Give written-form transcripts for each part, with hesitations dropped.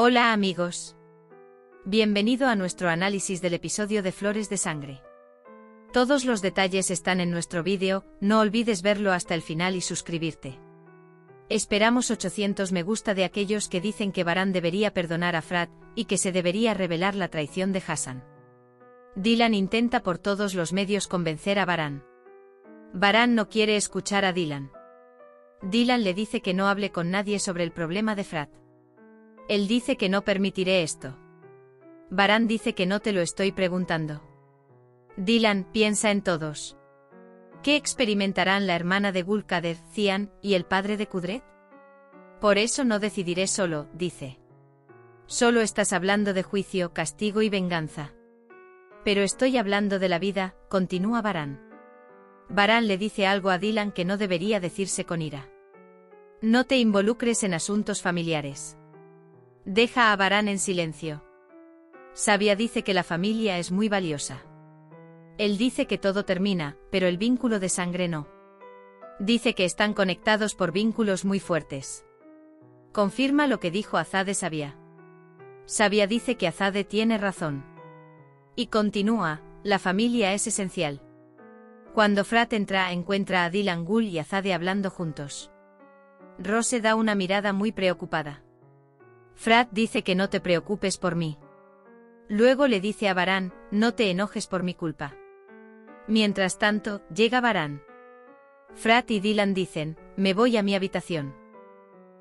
Hola amigos. Bienvenido a nuestro análisis del episodio de Flores de Sangre. Todos los detalles están en nuestro vídeo, no olvides verlo hasta el final y suscribirte. Esperamos 800 me gusta de aquellos que dicen que Varán debería perdonar a Frat y que se debería revelar la traición de Hassan. Dylan intenta por todos los medios convencer a Varán. Varán no quiere escuchar a Dylan. Dylan le dice que no hable con nadie sobre el problema de Frat. Él dice que no permitiré esto. Varán dice que no te lo estoy preguntando. Dylan piensa en todos. ¿Qué experimentarán la hermana de Gulkader, Cian, y el padre de Kudret? Por eso no decidiré solo, dice. Solo estás hablando de juicio, castigo y venganza. Pero estoy hablando de la vida, continúa Varán. Varán le dice algo a Dylan que no debería decirse con ira. No te involucres en asuntos familiares. Deja a Varán en silencio. Sabia dice que la familia es muy valiosa. Él dice que todo termina, pero el vínculo de sangre no. Dice que están conectados por vínculos muy fuertes. Confirma lo que dijo Azade Sabia. Sabia dice que Azade tiene razón. Y continúa, la familia es esencial. Cuando Frat encuentra a Dylan Gul y Azade hablando juntos. Rose da una mirada muy preocupada. Frat dice que no te preocupes por mí. Luego le dice a Varán, no te enojes por mi culpa. Mientras tanto, llega Varán. Frat y Dylan dicen, me voy a mi habitación.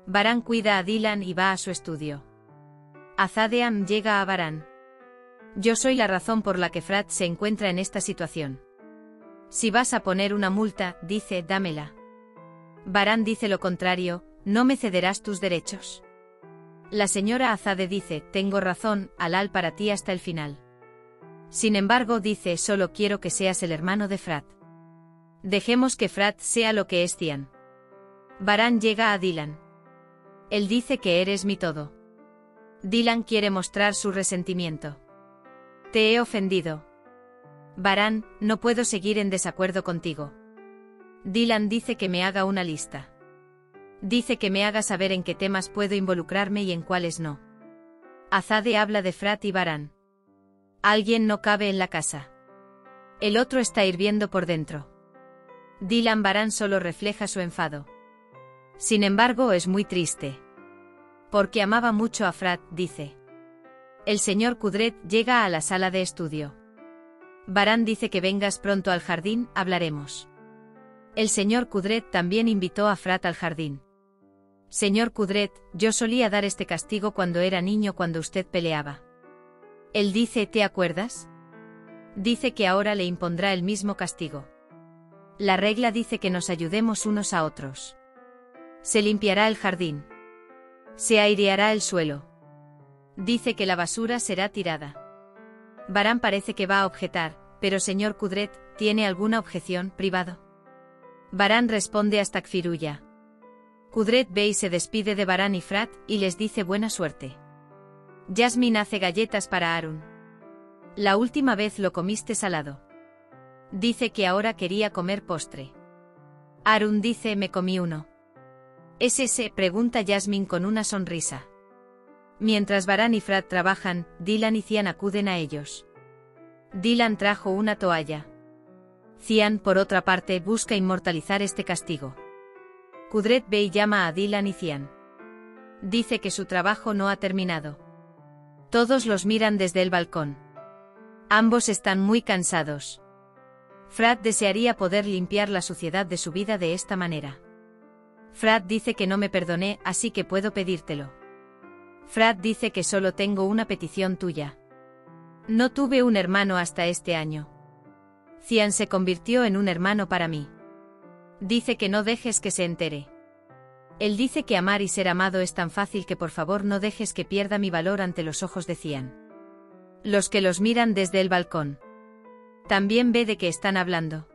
Varán cuida a Dylan y va a su estudio. Azadeam llega a Varán. Yo soy la razón por la que Frat se encuentra en esta situación. Si vas a poner una multa, dice, dámela. Varán dice lo contrario, no me cederás tus derechos. La señora Azade dice, tengo razón, halal para ti hasta el final. Sin embargo dice, solo quiero que seas el hermano de Frat. Dejemos que Frat sea lo que es Cian. Varán llega a Dylan. Él dice que eres mi todo. Dylan quiere mostrar su resentimiento. Te he ofendido. Varán, no puedo seguir en desacuerdo contigo. Dylan dice que me haga una lista. Dice que me haga saber en qué temas puedo involucrarme y en cuáles no. Azade habla de Frat y Varán. Alguien no cabe en la casa. El otro está hirviendo por dentro. Dylan Varán solo refleja su enfado. Sin embargo es muy triste. Porque amaba mucho a Frat, dice. El señor Kudret llega a la sala de estudio. Varán dice que vengas pronto al jardín, hablaremos. El señor Kudret también invitó a Frat al jardín. Señor Kudret, yo solía dar este castigo cuando era niño cuando usted peleaba. Él dice, ¿te acuerdas? Dice que ahora le impondrá el mismo castigo. La regla dice que nos ayudemos unos a otros. Se limpiará el jardín. Se aireará el suelo. Dice que la basura será tirada. Varán parece que va a objetar, pero señor Kudret, ¿tiene alguna objeción, privado? Varán responde hasta Kfiruya. Kudret ve y se despide de Varán y Frat, y les dice buena suerte. Jasmine hace galletas para Arun. La última vez lo comiste salado. Dice que ahora quería comer postre. Arun dice me comí uno. ¿Es ese? Pregunta Jasmine con una sonrisa. Mientras Varán y Frat trabajan, Dylan y Cian acuden a ellos. Dylan trajo una toalla. Cian, por otra parte, busca inmortalizar este castigo. Kudret ve y llama a Dylan y Cian. Dice que su trabajo no ha terminado. Todos los miran desde el balcón. Ambos están muy cansados. Frat desearía poder limpiar la suciedad de su vida de esta manera. Frat dice que no me perdoné, así que puedo pedírtelo. Frat dice que solo tengo una petición tuya. No tuve un hermano hasta este año. Cian se convirtió en un hermano para mí. Dice que no dejes que se entere. Él dice que amar y ser amado es tan fácil que por favor no dejes que pierda mi valor ante los ojos de Cian. Los que los miran desde el balcón. También ve de qué están hablando.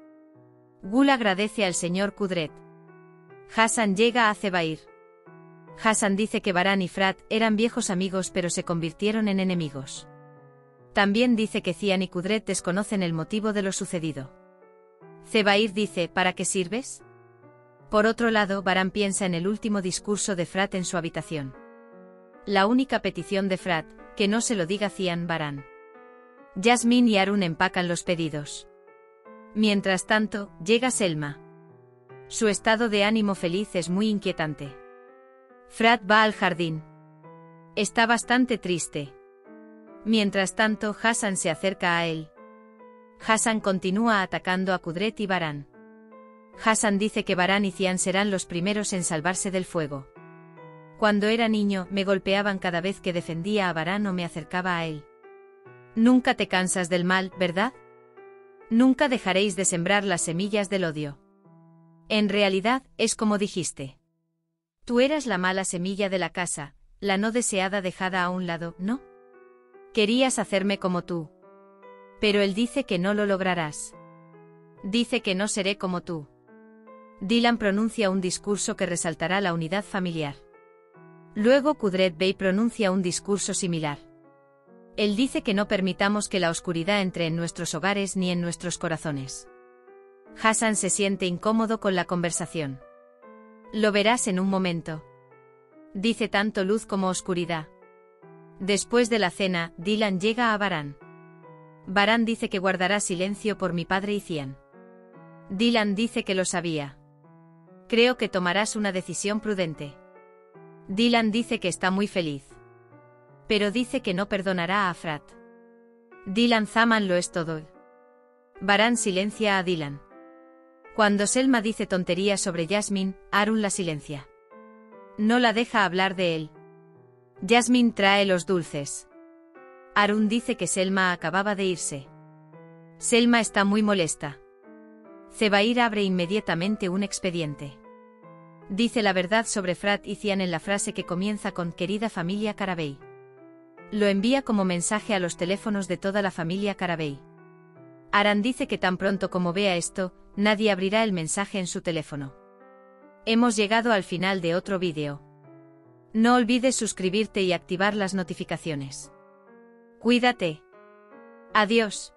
Gul agradece al señor Kudret. Hassan llega a Zebair. Hassan dice que Varán y Frat eran viejos amigos pero se convirtieron en enemigos. También dice que Cian y Kudret desconocen el motivo de lo sucedido. Zebair dice, ¿para qué sirves? Por otro lado, Varán piensa en el último discurso de Frat en su habitación. La única petición de Frat, que no se lo diga Cian Baran. Jasmine y Arun empacan los pedidos. Mientras tanto, llega Selma. Su estado de ánimo feliz es muy inquietante. Frat va al jardín. Está bastante triste. Mientras tanto, Hassan se acerca a él. Hassan continúa atacando a Kudret y Baran. Hassan dice que Baran y Cian serán los primeros en salvarse del fuego. Cuando era niño, me golpeaban cada vez que defendía a Baran o me acercaba a él. Nunca te cansas del mal, ¿verdad? Nunca dejaréis de sembrar las semillas del odio. En realidad, es como dijiste. Tú eras la mala semilla de la casa, la no deseada dejada a un lado, ¿no? Querías hacerme como tú. Pero él dice que no lo lograrás. Dice que no seré como tú. Dylan pronuncia un discurso que resaltará la unidad familiar. Luego Kudret Bey pronuncia un discurso similar. Él dice que no permitamos que la oscuridad entre en nuestros hogares ni en nuestros corazones. Hassan se siente incómodo con la conversación. Lo verás en un momento. Dice tanto luz como oscuridad. Después de la cena, Dylan llega a Baran. Baran dice que guardará silencio por mi padre y Cian. Dylan dice que lo sabía. Creo que tomarás una decisión prudente. Dylan dice que está muy feliz. Pero dice que no perdonará a Frat. Dylan Zaman lo es todo. Baran silencia a Dylan. Cuando Selma dice tonterías sobre Jasmine, Arun la silencia. No la deja hablar de él. Jasmine trae los dulces. Arun dice que Selma acababa de irse. Selma está muy molesta. Zebair abre inmediatamente un expediente. Dice la verdad sobre Frat y Cian en la frase que comienza con «Querida familia Carabey». Lo envía como mensaje a los teléfonos de toda la familia Carabey. Aran dice que tan pronto como vea esto, nadie abrirá el mensaje en su teléfono. Hemos llegado al final de otro vídeo. No olvides suscribirte y activar las notificaciones. Cuídate. Adiós.